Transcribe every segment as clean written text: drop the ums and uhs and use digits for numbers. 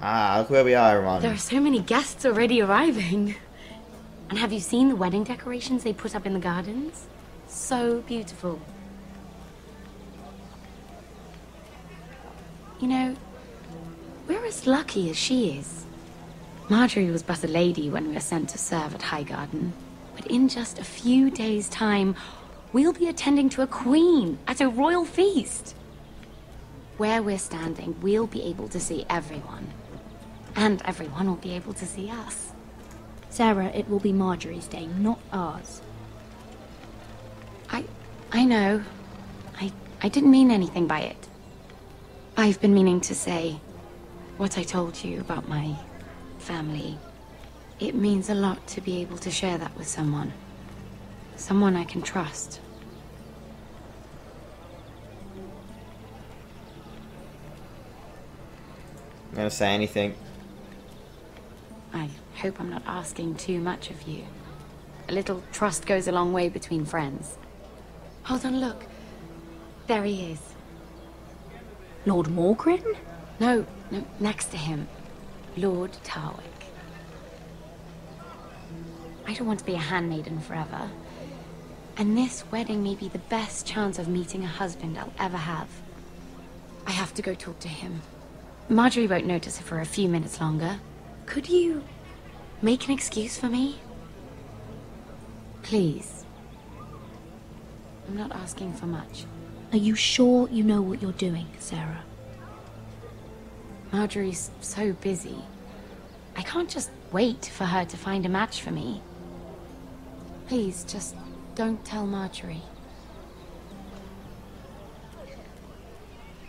Ah, look where we are, everyone. There are so many guests already arriving. And have you seen the wedding decorations they put up in the gardens? So beautiful. You know, we're as lucky as she is. Marjorie was but a lady when we were sent to serve at Highgarden. But in just a few days' time, we'll be attending to a queen at a royal feast. Where we're standing, we'll be able to see everyone. And everyone will be able to see us. Sarah, it will be Marjorie's day, not ours. I know. I didn't mean anything by it. I've been meaning to say what I told you about my family. It means a lot to be able to share that with someone. Someone I can trust. I'm gonna say anything. I hope I'm not asking too much of you. A little trust goes a long way between friends. Hold on, look. There he is. Lord Morgrin? No, next to him. Lord Tarwick. I don't want to be a handmaiden forever. And this wedding may be the best chance of meeting a husband I'll ever have. I have to go talk to him. Marjorie won't notice it for a few minutes longer. Could you make an excuse for me? Please. I'm not asking for much. Are you sure you know what you're doing, Sarah? Marjorie's so busy. I can't just wait for her to find a match for me. Please, just don't tell Marjorie.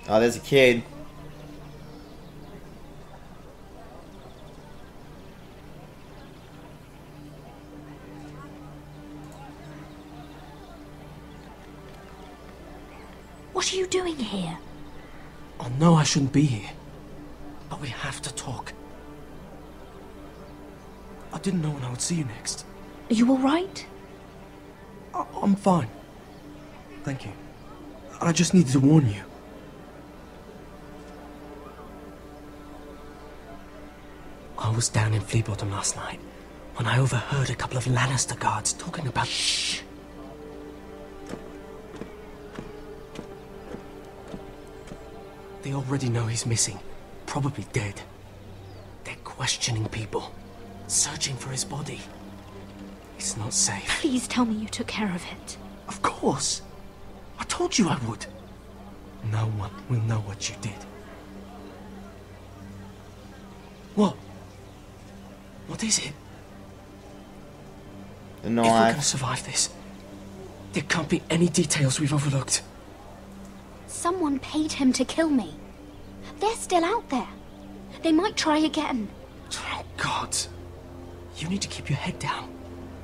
Oh, there's a kid. What are you doing here? I know I shouldn't be here, but we have to talk. I didn't know when I would see you next. Are you all right? I'm fine. Thank you. I just needed to warn you. I was down in Fleabottom last night when I overheard a couple of Lannister guards talking about... Shh! They already know he's missing, probably dead. They're questioning people, searching for his body. It's not safe. Please tell me you took care of it. Of course! I told you I would. No one will know what you did. What? What is it? The If we're knife. gonna survive this, there can't be any details we've overlooked. Someone paid him to kill me. They're still out there. They might try again. Oh, God. You need to keep your head down.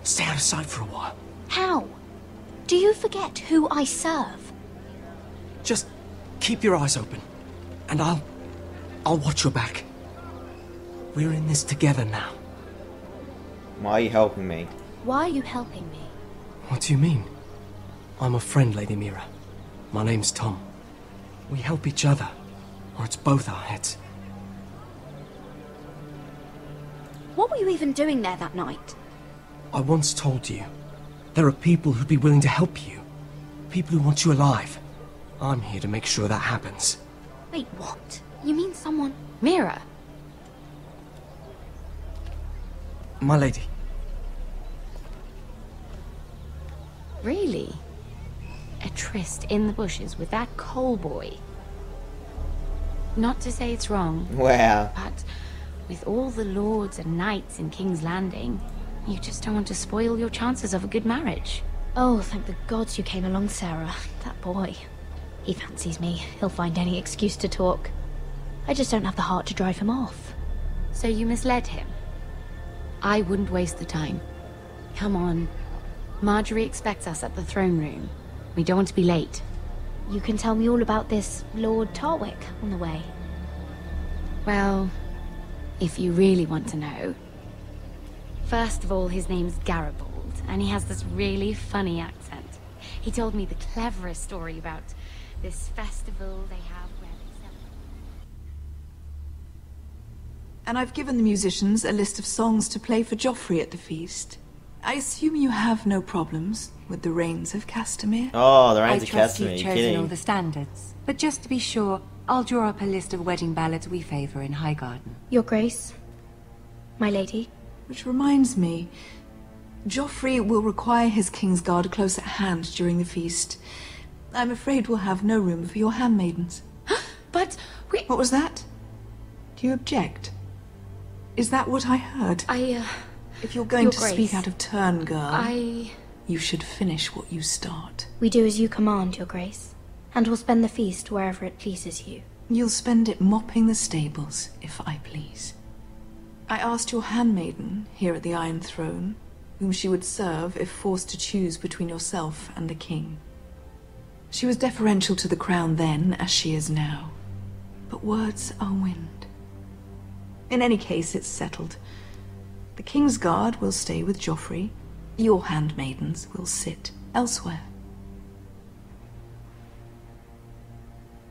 Stay out of sight for a while. How? Do you forget who I serve? Just keep your eyes open. And I'll watch your back. We're in this together now. Why are you helping me? Why are you helping me? What do you mean? I'm a friend, Lady Mira. My name's Tom. We help each other, or it's both our heads. What were you even doing there that night? I once told you, there are people who'd be willing to help you. People who want you alive. I'm here to make sure that happens. Wait, what? You mean someone... Mira! My lady. Really? A tryst in the bushes with that coal boy? Not to say it's wrong, Wow. but with all the lords and knights in King's Landing, you just don't want to spoil your chances of a good marriage. Oh, thank the gods you came along, Sarah. That boy. He fancies me. He'll find any excuse to talk. I just don't have the heart to drive him off. So you misled him? I wouldn't waste the time. Come on. Marjorie expects us at the throne room. We don't want to be late. You can tell me all about this Lord Tarwick on the way. Well, if you really want to know. First of all, his name's Garibald, and he has this really funny accent. He told me the cleverest story about this festival they have where they And I've given the musicians a list of songs to play for Joffrey at the feast. I assume you have no problems with the Rains of Castamere? Oh, the Rains of I trust Castamere, you've you chosen kidding? all the standards. But just to be sure, I'll draw up a list of wedding ballads we favour in Highgarden. Your Grace, my lady. Which reminds me, Joffrey will require his Kingsguard close at hand during the feast. I'm afraid we'll have no room for your handmaidens. But we... What was that? Do you object? Is that what I heard? If you're going Your to Grace, speak out of turn, girl, I... you should finish what you start. We do as you command, Your Grace, and will spend the feast wherever it pleases you. You'll spend it mopping the stables, if I please. I asked your handmaiden, here at the Iron Throne, whom she would serve if forced to choose between yourself and the king. She was deferential to the crown then, as she is now. But words are wind. In any case, it's settled. The Kingsguard will stay with Joffrey. Your handmaidens will sit elsewhere.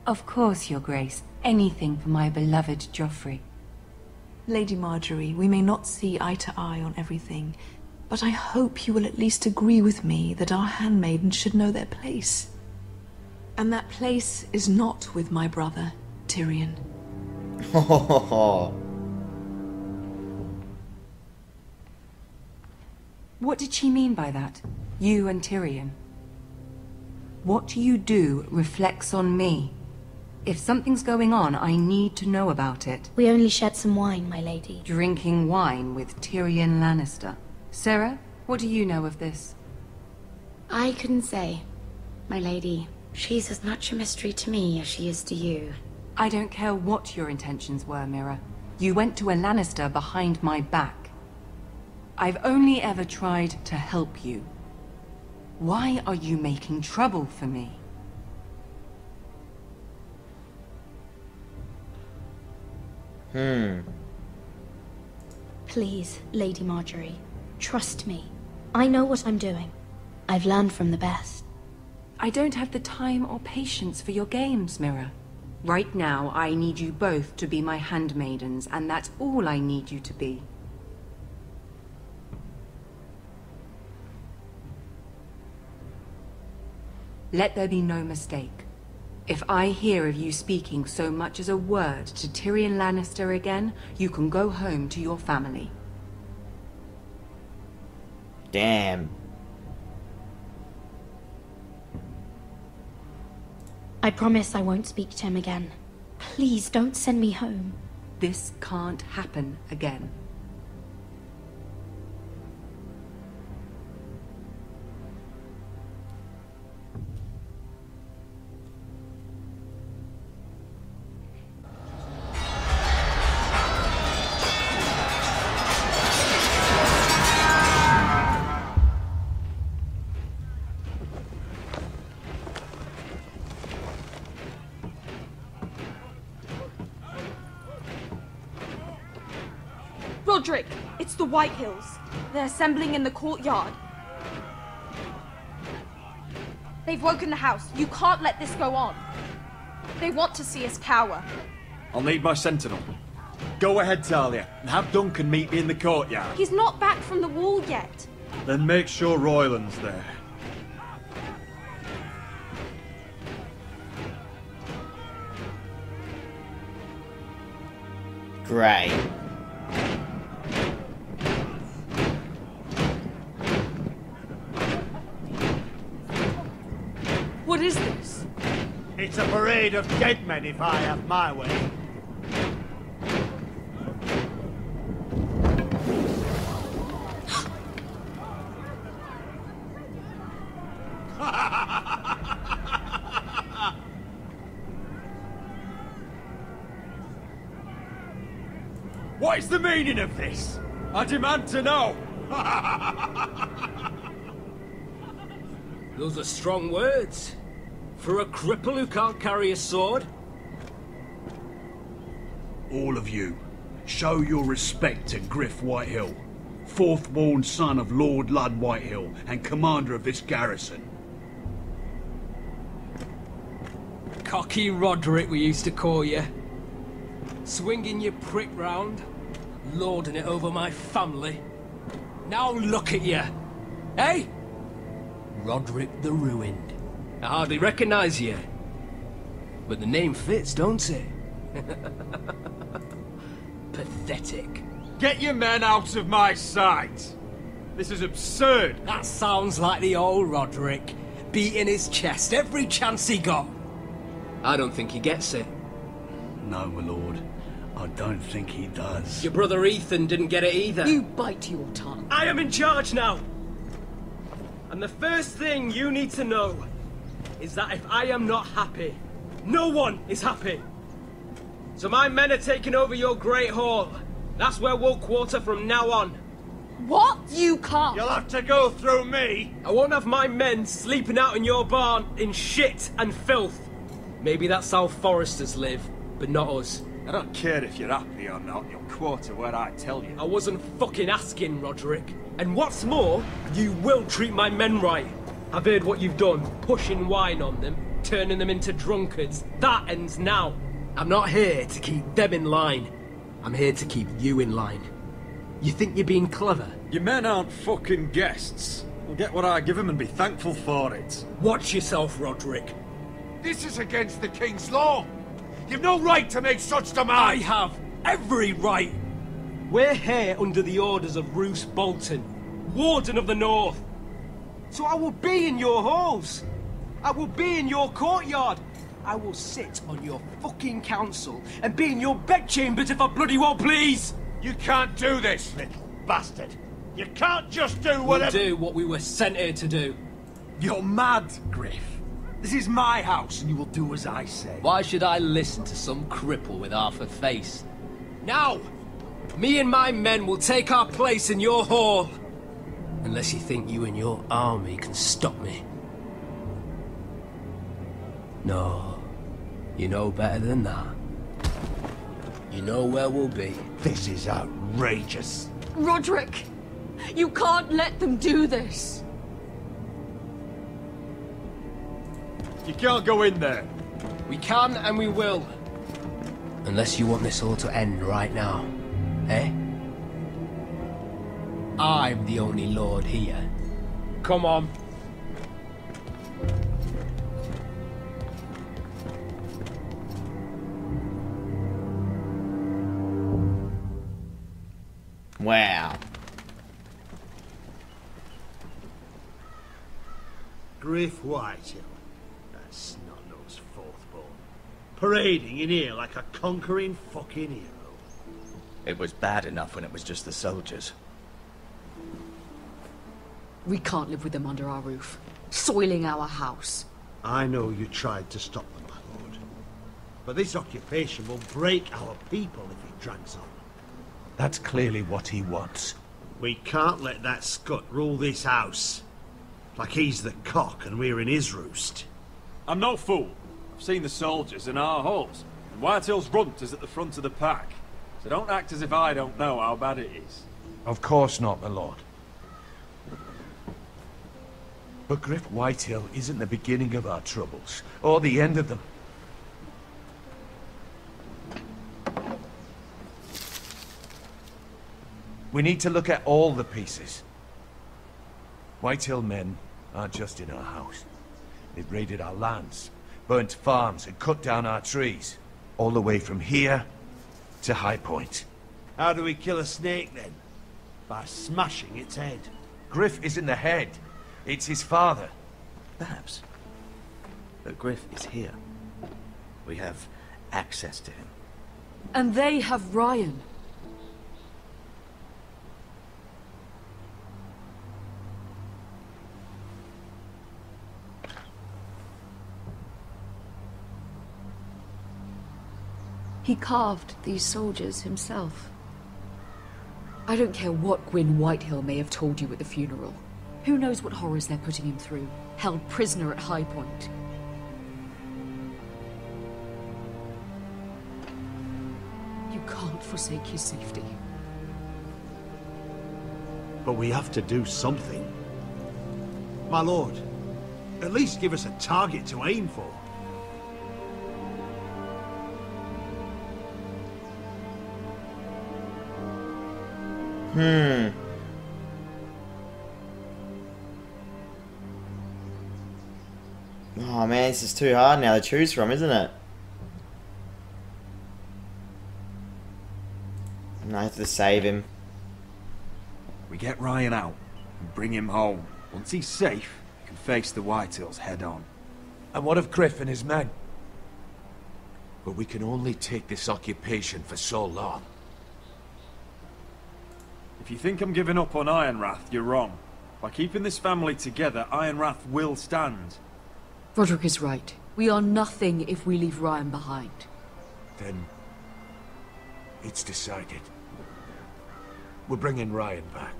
Of course, Your Grace. Anything for my beloved Joffrey. Lady Marjorie, we may not see eye to eye on everything, but I hope you will at least agree with me that our handmaidens should know their place. And that place is not with my brother, Tyrion. What did she mean by that? You and Tyrion? What you do reflects on me. If something's going on, I need to know about it. We only shed some wine, my lady. Drinking wine with Tyrion Lannister. Sarah, what do you know of this? I couldn't say. My lady, she's as much a mystery to me as she is to you. I don't care what your intentions were, Mira. You went to a Lannister behind my back. I've only ever tried to help you. Why are you making trouble for me? Please, Lady Marjorie, trust me. I know what I'm doing. I've learned from the best. I don't have the time or patience for your games, Mira. Right now, I need you both to be my handmaidens, and that's all I need you to be. Let there be no mistake. If I hear of you speaking so much as a word to Tyrion Lannister again, you can go home to your family. Damn. I promise I won't speak to him again. Please don't send me home. This can't happen again. Roderick, it's the White Hills. They're assembling in the courtyard. They've woken the house. You can't let this go on. They want to see us cower. I'll need my sentinel. Go ahead, Talia, and have Duncan meet me in the courtyard. He's not back from the wall yet. Then make sure Royland's there. Great. What is this? It's a parade of dead men if I have my way. What is the meaning of this? I demand to know! Those are strong words. For a cripple who can't carry a sword? All of you, show your respect to Griff Whitehill, fourth-born son of Lord Ludd Whitehill and commander of this garrison. Cocky Roderick, we used to call you. Swinging your prick round, lording it over my family. Now look at you. Hey? Roderick the Ruined. I hardly recognize you. But the name fits, don't it? Pathetic. Get your men out of my sight! This is absurd! That sounds like the old Roderick, beating his chest every chance he got. I don't think he gets it. No, my lord. I don't think he does. Your brother Ethan didn't get it either. You bite your tongue. I am in charge now! And the first thing you need to know is that if I am not happy, no one is happy. So my men are taking over your Great Hall. That's where we'll quarter from now on. What? You can't. You'll have to go through me. I won't have my men sleeping out in your barn in shit and filth. Maybe that's how foresters live, but not us. I don't care if you're happy or not, you'll quarter where I tell you. I wasn't fucking asking, Roderick. And what's more, you will treat my men right. I've heard what you've done, pushing wine on them, turning them into drunkards. That ends now. I'm not here to keep them in line. I'm here to keep you in line. You think you're being clever? Your men aren't fucking guests. They'll get what I give them and be thankful for it. Watch yourself, Roderick. This is against the king's law. You've no right to make such demands. I have every right. We're here under the orders of Roose Bolton, Warden of the North. So I will be in your halls. I will be in your courtyard. I will sit on your fucking council and be in your bedchambers if I bloody well please. You can't do this, little bastard. You can't just do whatever... We'll do what we were sent here to do. You're mad, Griff. This is my house and you will do as I say. Why should I listen to some cripple with half a face? Now, me and my men will take our place in your hall. Unless you think you and your army can stop me. No, you know better than that. You know where we'll be. This is outrageous. Roderick, you can't let them do this. You can't go in there. We can and we will. Unless you want this all to end right now, eh? I'm the only lord here. Come on. Wow. Griff Whitehill. That snot-nosed fourthborn. Parading in here like a conquering fucking hero. It was bad enough when it was just the soldiers. We can't live with them under our roof, soiling our house. I know you tried to stop them, my lord. But this occupation will break our people if it drags on. That's clearly what he wants. We can't let that scut rule this house. Like he's the cock and we're in his roost. I'm no fool. I've seen the soldiers in our halls. And Whitehill's runt is at the front of the pack. So don't act as if I don't know how bad it is. Of course not, my lord. But Griff Whitehill isn't the beginning of our troubles, or the end of them. We need to look at all the pieces. Whitehill men aren't just in our house. They've raided our lands, burnt farms, and cut down our trees. All the way from here to High Point. How do we kill a snake, then? By smashing its head. Griff isn't the head. It's his father. Perhaps. But Griff is here. We have access to him. And they have Ryan. He carved these soldiers himself. I don't care what Gwyn Whitehill may have told you at the funeral. Who knows what horrors they're putting him through, held prisoner at High Point. You can't forsake his safety. But we have to do something. My lord, at least give us a target to aim for. Oh man, this is too hard now to choose from, isn't it? And I have to save him. We get Ryan out and bring him home. Once he's safe, we can face the Whitehills head on. And what of Griff and his men? But we can only take this occupation for so long. If you think I'm giving up on Ironrath, you're wrong. By keeping this family together, Ironrath will stand. Roderick is right. We are nothing if we leave Ryan behind. Then... it's decided. We're bringing Ryan back.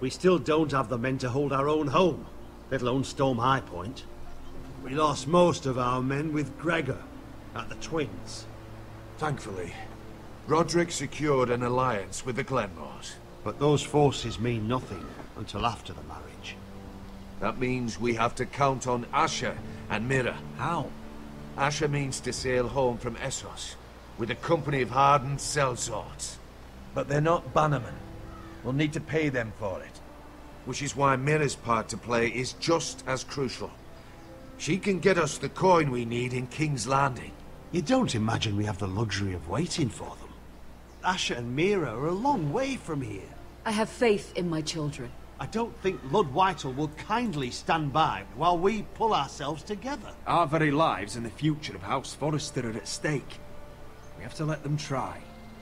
We still don't have the men to hold our own home, let alone storm High Point. We lost most of our men with Gregor at the Twins. Thankfully, Roderick secured an alliance with the Glenmores. But those forces mean nothing until after the marriage. That means we have to count on Asher and Mira. How? Asher means to sail home from Essos with a company of hardened sellswords. But they're not bannermen. We'll need to pay them for it. Which is why Mira's part to play is just as crucial. She can get us the coin we need in King's Landing. You don't imagine we have the luxury of waiting for them? Asher and Mira are a long way from here. I have faith in my children. I don't think Lud Whitehall will kindly stand by while we pull ourselves together. Our very lives and the future of House Forrester are at stake. We have to let them try.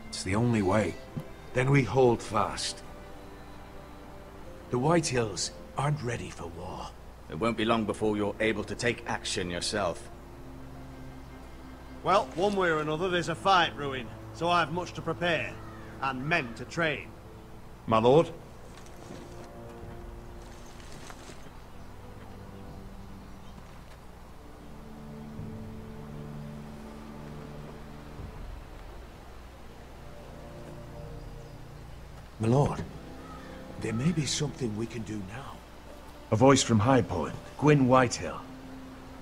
It's the only way. Then we hold fast. The Whitehills aren't ready for war. It won't be long before you're able to take action yourself. Well, one way or another there's a fight brewing, so I have much to prepare, and men to train. My lord? My lord, there may be something we can do now. A voice from High Point, Gwyn Whitehill.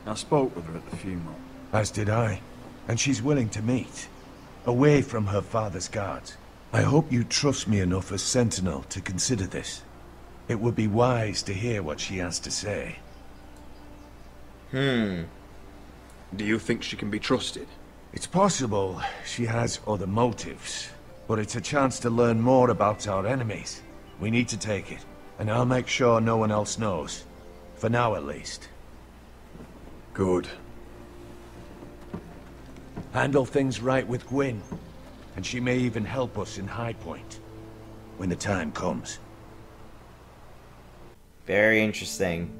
I spoke with her at the funeral. As did I. And she's willing to meet. Away from her father's guards. I hope you trust me enough as Sentinel to consider this. It would be wise to hear what she has to say. Do you think she can be trusted? It's possible she has other motives. But it's a chance to learn more about our enemies. We need to take it. And I'll make sure no one else knows. For now, at least. Good. Handle things right with Gwyn. And she may even help us in High Point. When the time comes. Very interesting.